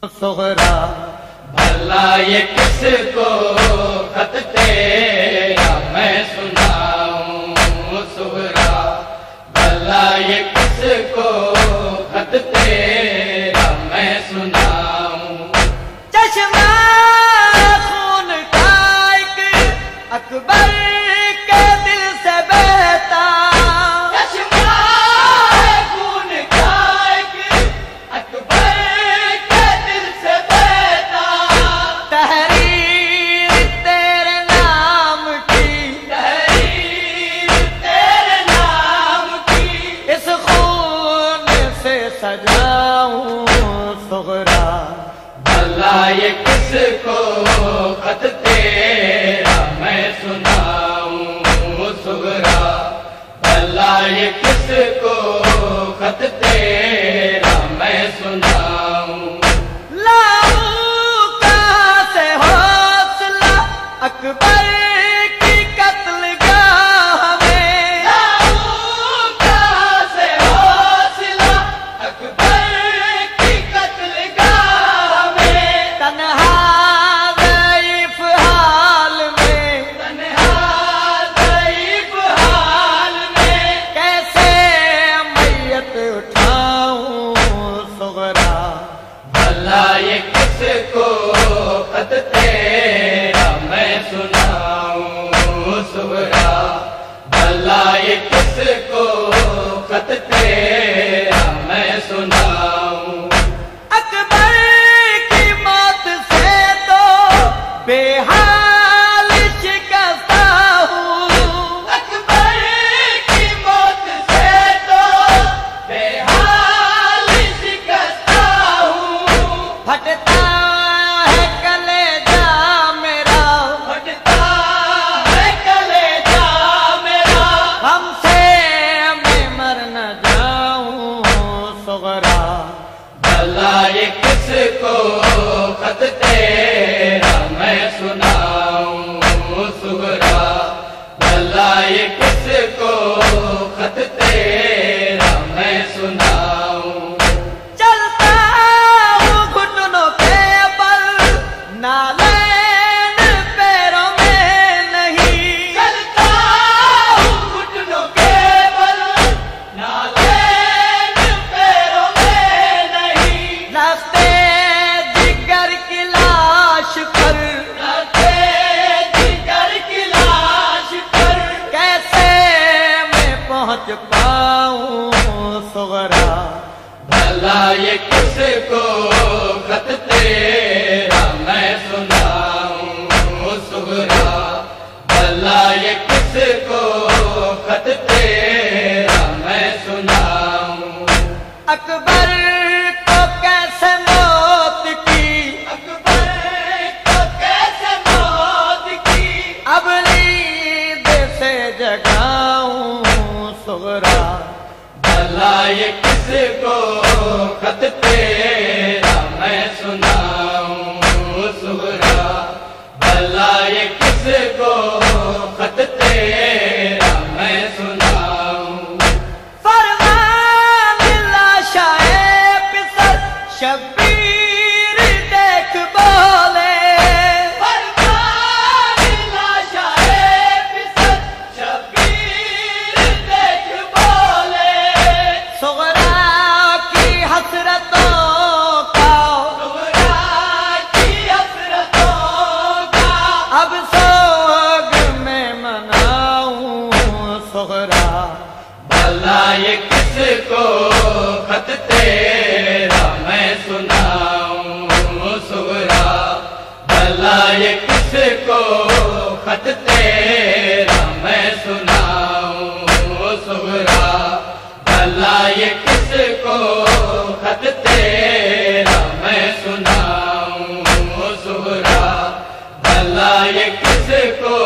صغرا بھلا یہ کس کو خط تیرا میں سناؤں صغرا، بھلا یہ کس کو خط تیرا میں سناؤں۔ چشمہ خون کا ایک اکبر کے دل سے بہتا، چشمہ خون کا ایک اکبر کے دل سے بہتا، تحریر تیرے نام کی، تحریر تیرے نام کی، اس خون سے سجاؤں صغرا، بھلا یہ کس کو خط تیرا میں سناؤں صغرا، بھلا یہ کس کو خط تیرا میں سناؤں۔ لاؤں کہاں سے حوصلہ اکبر کی قتل گاہ میں، لاؤں کہاں سے حوصلہ اکبر کی قتل گاہ میں، تنہا ضعیف حال میں، تنہا ضعیف حال میں، کیسے میت اٹھاؤں صغرا، بھلا یہ کس کو خط تیرا میں سناؤں صغرا، بھلا یہ کس کو خط تیرا میں سناؤں۔ اکبر کی موت سے تو بے حال شکستہ ہوں، اکبر کی موت سے تو بے حال شکستہ ہوں، پھٹتا ہے کلیجہ میرا، پھٹتا ہے کلیجہ میرا، ہم سے میں مر نہ جاؤں صغرا، بھلا یہ کس کو خط تیرا میں سناؤں صغرا، بھلا یہ کس کو خط تیرا میں سناؤں۔ چلتا ہوں گھٹنوں کے بل، نالین پیروں میں نہیں، چلتا ہوں گھٹنوں کے بل، نالین پیروں میں نہیں، راستے جگر کی لاش پر، رہتے جگر کی لاش پر، کیسے میں پہنچ پاؤں صغرا، بھلا یہ کس کو خط تیرا میں سناؤں صغرا، بھلا یہ کس کو خط تیرا میں سناؤں۔ اکبر کو کیسے موت کی، اکبر کو کیسے موت کی، اب نیند سے جگاؤں صغرا، بھلا یہ کس کو خط تیرا میں سناؤں صغرا، بھلا یہ کس کو خط تیرا میں سناؤں۔ فرمان لاشائے پسر شبیر دیکھ بولے، فرمان لاشائے پسر شبیر دیکھ بولے، صغرا کی حسرتوں کا صغرا کی حسرتوں کا اب سوگ میں مناؤں صغرا، بھلا یہ کس کو خط تیرا میں سناؤں صغرا، بھلا یہ کس کو خط تیرا میں سناؤں صغرا، بھلا یہ کس کو خط تیرا میں سناؤں صغرا، بھلا یہ کس کو